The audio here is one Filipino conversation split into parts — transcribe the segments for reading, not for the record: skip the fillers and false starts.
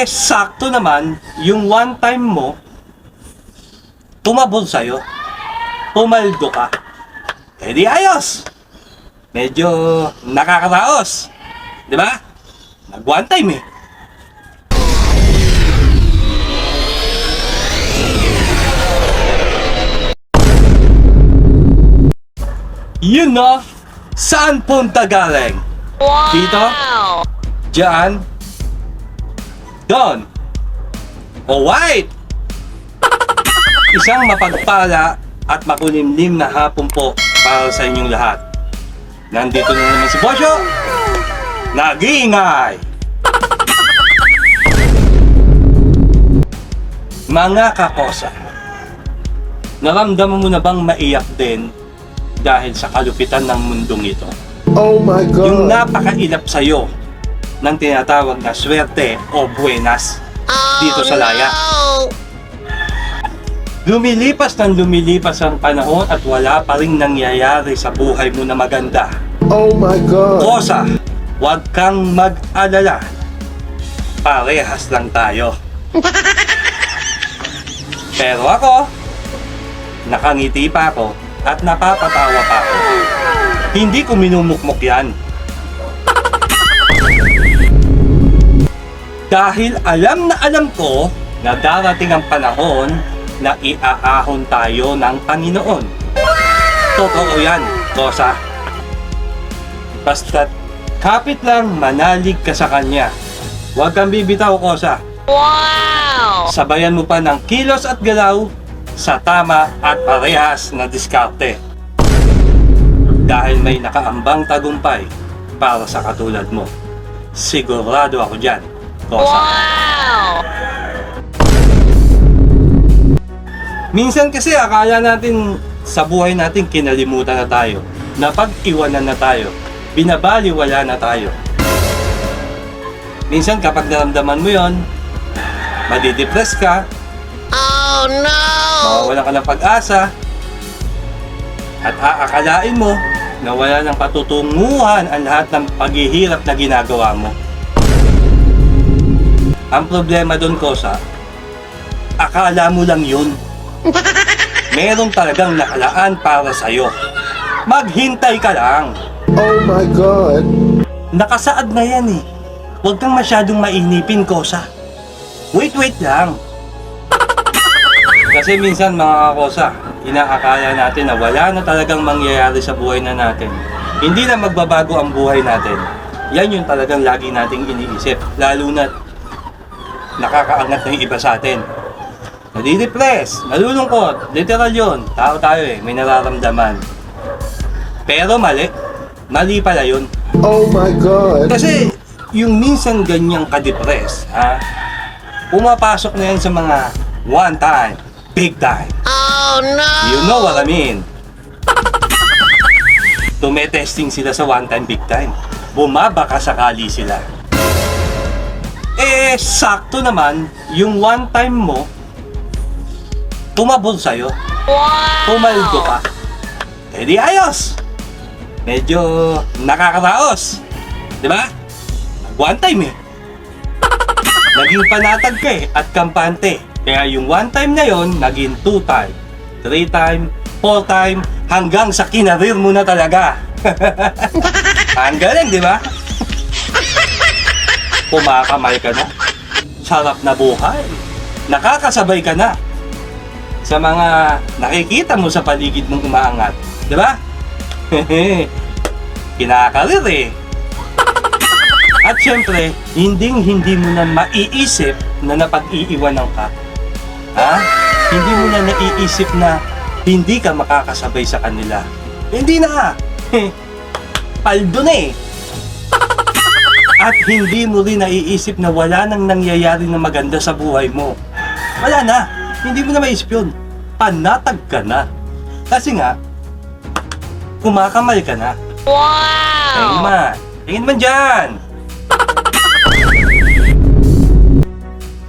Sakto naman, yung one time mo, tumabol sa'yo. Pumaldo ka. Di ayos. Medyo nakakaraos. Di ba? Nag one time eh. Yun no? Saan punta galing? Wow! Dito? Diyan? Doon? O white? Isang mapagpala at makulimlim na hapon po para sa inyong lahat. Nandito na naman si Bosyo. Nag-iingay! Mga kakosa, naramdaman mo na bang maiyak din dahil sa kalupitan ng mundong ito? Oh my God! Yung napakailap sa'yo ng tinatawag na swerte o buenas dito sa laya. Lumilipas ng lumilipas ang panahon at wala pa rin nangyayari sa buhay mo na maganda. Oh my God! Kosa, huwag kang mag-alala. Parehas lang tayo. Pero ako, nakangiti pa ako at napapatawa pa ako. Hindi ko minumukmok yan. Dahil alam na alam ko na darating ang panahon na iaahon tayo ng Panginoon. Totoo yan, Kosa. Basta't kapit lang manalig ka sa Kanya. Huwag kang bibitaw, Kosa. Wow! Sabayan mo pa ng kilos at galaw sa tama at parehas na diskarte. Dahil may nakaambang tagumpay para sa katulad mo. Sigurado ako dyan, Kosa. Wow! Minsan kasi akala natin sa buhay natin kinalimutan na tayo, napag-iwanan na tayo, binabaliwala na tayo. Minsan kapag naramdaman mo yon, madidepress ka, Oh no! mawawalan ka ng pag-asa, at aakalain mo na wala ng patutunguhan ang lahat ng paghihirap na ginagawa mo. Ang problema doon, Kosa, akala mo lang yun. Meron talagang nakalaan para sa'yo. Maghintay ka lang. Oh my God! Nakasaad na yan eh. Huwag kang masyadong mainipin, Kosa. Wait lang. Kasi minsan mga Kosa, inaakala natin na wala na talagang mangyayari sa buhay na natin. Hindi na magbabago ang buhay natin. Yan yung talagang lagi nating iniisip. Lalo na nakakaangat na yung iba sa atin. Nadidepress, nalulungkot, literal yun. Tao tayo eh, may nararamdaman. Pero mali. Mali pala yun. Oh my God! Kasi yung minsan ganyang ka-depress, pumapasok na yan sa mga one time, big time. Oh no! You know what I mean? Tumetesting sila sa one time, big time. Bumabaka sakali sila. Sakto naman, yung one time mo, tumabol sa'yo. Wow! Pumaldo ka. Di ayos. Medyo nakakaraos. Di ba? One time eh. Naging panatag ka eh at kampante. Kaya yung one time na yon naging two time, three time, four time, hanggang sa kinarir mo na talaga. Ang galing, di ba? Kumakamay ka na. Sarap na buhay. Nakakasabay ka na sa mga nakikita mo sa paligid mong umaangat. Di ba? Kinakarir eh. At syempre, hindi mo na maiisip na napag-iiwanan ka. Hindi mo na naiisip na hindi ka makakasabay sa kanila. Hindi na. Paldo na eh. At hindi mo rin naiisip na wala nang nangyayari na maganda sa buhay mo. Wala na. Hindi mo na maisip yun. Panatag ka na. Kasi nga, kumakamal ka na. Wow! Tingin man dyan.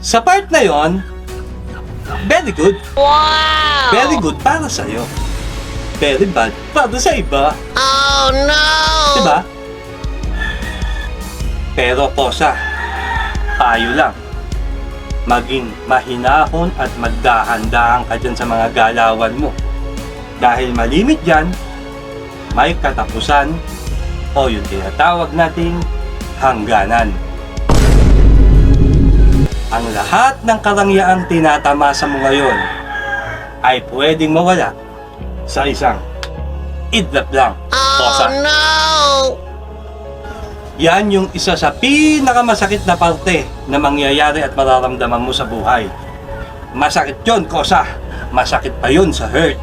Sa part na yon, very good. Wow! Very good para sa'yo. Very bad para sa iba. Oh no! Diba? Pero Kosa, payo lang. maging mahinahon at magdahan-dahan ka dyan sa mga galawan mo. Dahil malimit dyan, may katapusan o yung tinatawag nating hangganan. Ang lahat ng karangyaan tinatamasa mo ngayon ay pwedeng mawala sa isang idlap lang. Oh Kosa. no! Yan yung isa sa pinakamasakit na parte na mangyayari at mararamdaman mo sa buhay. Masakit yun, Kosa. Masakit pa yun sa hurt.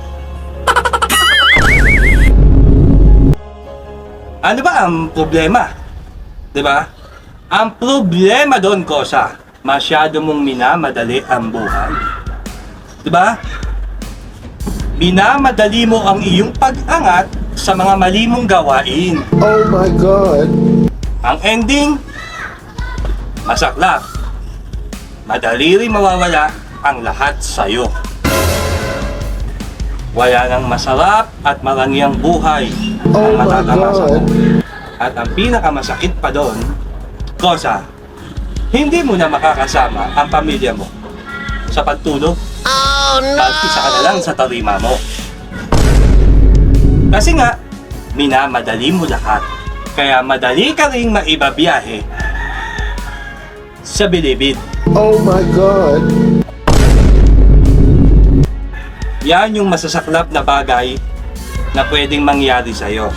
Ano ba ang problema? 'Di ba? Ang problema doon, Kosa, masyado mong minamadali ang buhay. 'Di ba? Minamadali mo ang iyong pag-angat sa mga mali mong gawain. Oh my God. Ang ending, masaklap. Madali rin mawawala ang lahat sa'yo. Wala nang masarap at marangyang buhay Oh ang my matatamasa mo. God. At ang pinakamasakit pa doon, Kosa, hindi mo na makakasama ang pamilya mo sa pagtulog Oh at isa ka na lang no! sa tarima mo. Kasi nga, minamadali mo lahat. Kaya madali ka ring maibabiyahe sa bilibid. Oh my God. Yan yung masasaklap na bagay na pwedeng mangyari sa'yo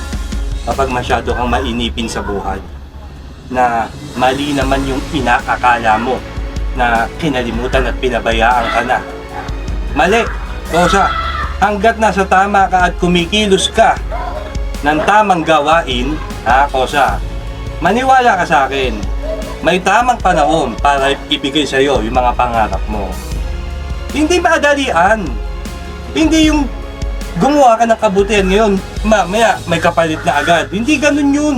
kapag masyado kang mainipin sa buhay. Na mali naman yung inaakala mo na kinalimutan at pinabayaan ka na. Mali, Kosa. Hanggat nasa tama ka at kumikilos ka ng tamang gawain, Kosa, maniwala ka sa akin. May tamang panahon para ibigay sa iyo yung mga pangarap mo. Hindi madalian. Hindi yung gumawa ka ng kabutihan ngayon, mamaya may kapalit na agad. Hindi ganun yun.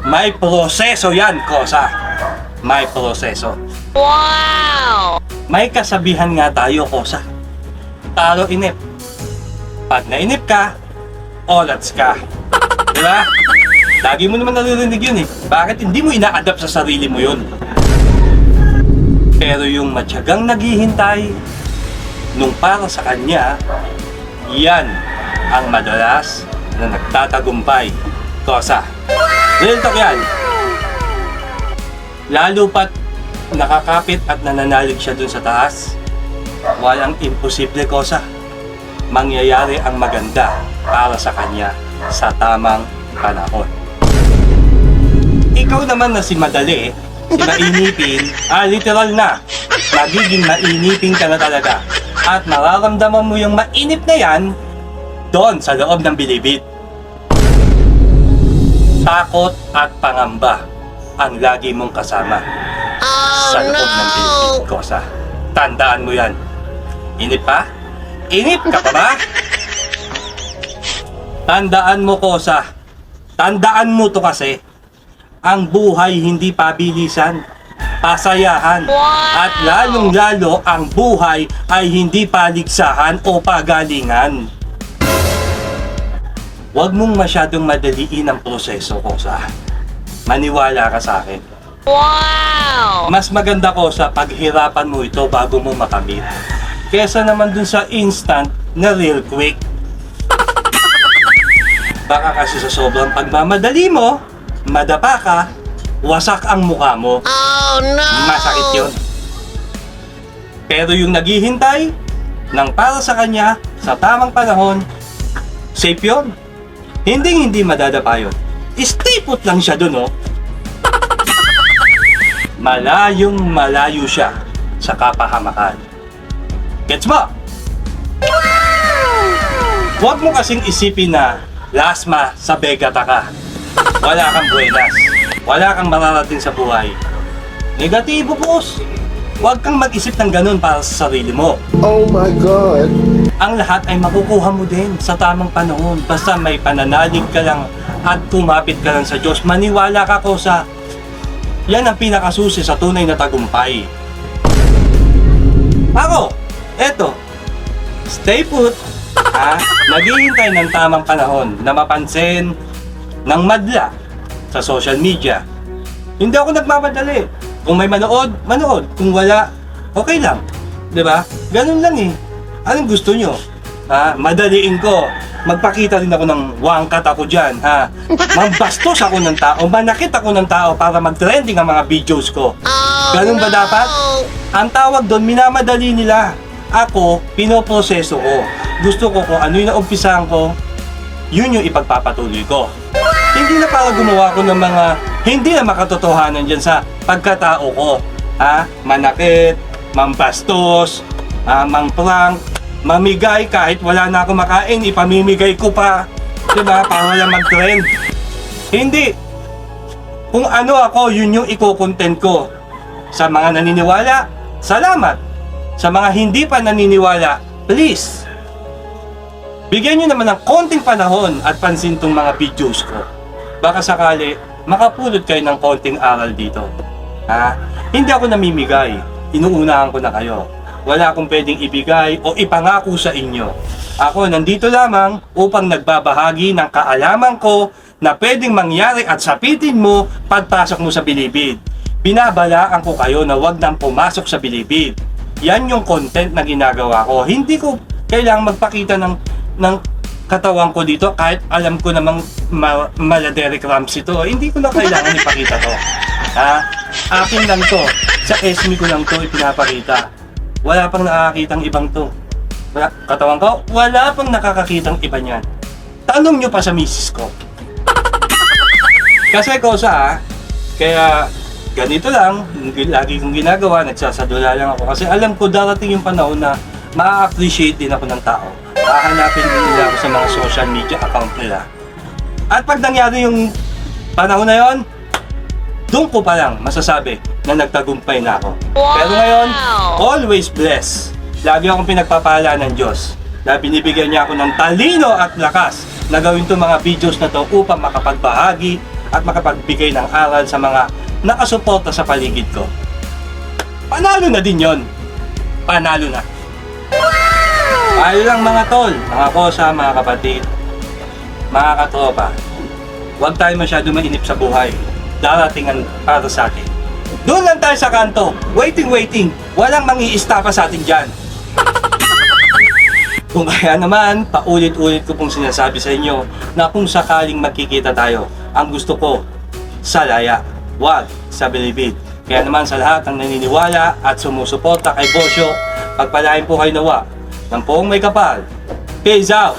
May proseso yan, Kosa. May proseso. Wow! May kasabihan nga tayo, Kosa. Talo inip. Pag nainip ka, olats ka. Diba? Lagi mo naman naririnig yun eh. Bakit hindi mo ina-adapt sa sarili mo yun? Pero yung matyagang naghihintay nung para sa kanya, yan ang madalas na nagtatagumpay. Kosa. Real talk yan. Lalo pat nakakapit at nananalig siya dun sa taas, walang imposible, Kosa. Mangyayari ang maganda para sa kanya sa tamang panahon. Ikaw naman na si madali, si mainipin, literal na, magiging mainipin ka na talaga. At mararamdaman mo yung mainip na yan doon sa loob ng bilibid. Takot at pangamba ang lagi mong kasama Oh sa loob ng bilibid, no! Kosa. Tandaan mo yan. Inip pa? Inip ka pa ba? Tandaan mo, Kosa. Tandaan mo to kasi. Ang buhay hindi pabilisan, pasayahan. Wow! At lalong-lalo ang buhay ay hindi paligsahan o pagalingan. Huwag mong masyadong madaliin ang proseso, Kosa. Maniwala ka sa akin. Wow! Mas maganda, Kosa, paghirapan mo ito bago mo makamit. Kesa naman dun sa instant na real quick. Baka kasi sa sobrang pagmamadali mo, madapa ka, wasak ang mukha mo. Oh no! Masakit yun. Pero yung naghihintay ng para sa kanya sa tamang panahon, safe yun. Hindi madadapa yun. Stay put lang siya dun, oh. Malayong malayo siya sa kapahamakan. Gets mo? Huwag mo kasing isipin na lasma sa begata ka. Wala kang buenas. Wala kang mararating sa buhay. Negatibo, boss. Huwag kang mag-isip ng ganun para sa sarili mo. Oh my God. Ang lahat ay makukuha mo din sa tamang panahon. Basta may pananalig ka lang at kumapit ka lang sa Diyos. Maniwala ka, Kosa. Yan ang pinakasusi sa tunay na tagumpay. Ako, eto, stay put. Naghihintay ng tamang panahon na mapansin ng madla sa social media. Hindi ako nagmamadali. Kung may manood, manood. Kung wala, okay lang. 'Di ba? Ganun lang eh. Anong gusto nyo? Madaliin ko. Magpakita rin ako ng wangkat ako dyan, ha? Mambastos ako ng tao, manakit ako ng tao para mag-trending ang mga videos ko. Oh, Ganun ba no. dapat? Ang tawag doon, minamadali nila. Ako, pinoproseso ko. Gusto ko kung ano yung naumpisahan ko, yun yung ipagpapatuloy ko. Hindi na para gumawa ko ng mga hindi na makatotohanan dyan sa pagkatao ko. Manakit, mambastos, mangprank, mamigay kahit wala na ako makain, ipamimigay ko pa. Diba? Para lang mag-trend. Hindi. Kung ano ako, yun yung iko-content ko. Sa mga naniniwala, salamat. Sa mga hindi pa naniniwala, please. Bigyan nyo naman ng konting panahon at pansin tong mga videos ko. Baka sakali, makapulot kayo ng konting aral dito. Hindi ako namimigay. Inuunahan ko na kayo. Wala akong pwedeng ibigay o ipangako sa inyo. Ako nandito lamang upang nagbabahagi ng kaalaman ko na pwedeng mangyari at sapitin mo pagpasok mo sa bilibid. Binabalaan ko kayo na wag nang pumasok sa bilibid. Yan yung content na ginagawa ko. Hindi ko kailangang magpakita ng katawan ko dito kahit alam ko namang maladeric ramps ito. Hindi ko na kailangan ipakita to. Akin lang to. Sa SME ko lang to ipinapakita. Wala pang nakakakitang ibang to. Katawan ko, wala pang nakakakitang iba niyan. Tanong nyo pa sa misis ko. Kasi kosa kaya ganito lang, lagi kong ginagawa, nagsasadula lang ako. Kasi alam ko darating yung panahon na ma-appreciate din ako ng tao. Hahanapin din nila ako sa mga social media account nila. At pag nangyari yung panahon na yon, doon ko pa lang masasabi na nagtagumpay na ako. Pero ngayon, always blessed. Lagi akong pinagpapala ng Diyos na binibigyan niya ako ng talino at lakas na gawin itong mga videos na to upang makapagbahagi at makapagbigay ng aral sa mga nakasuporta sa paligid ko. Panalo na din yon. Panalo na. Ayaw lang mga tol, mga kosa, mga kapatid, mga katropa. Huwag tayo masyado mainip sa buhay. Daratingan para sa atin. Doon lang tayo sa kanto. Waiting. Walang mangi-istapa sa atin dyan. Kung kaya naman, paulit-ulit ko pong sinasabi sa inyo na kung sakaling magkikita tayo, ang gusto ko, sa laya, wag sa bilibid. Kaya naman sa lahat ng naniniwala at sumusuporta kay Bosyo, pagpalain po kayo nawa ng poong may kapal. Peace out!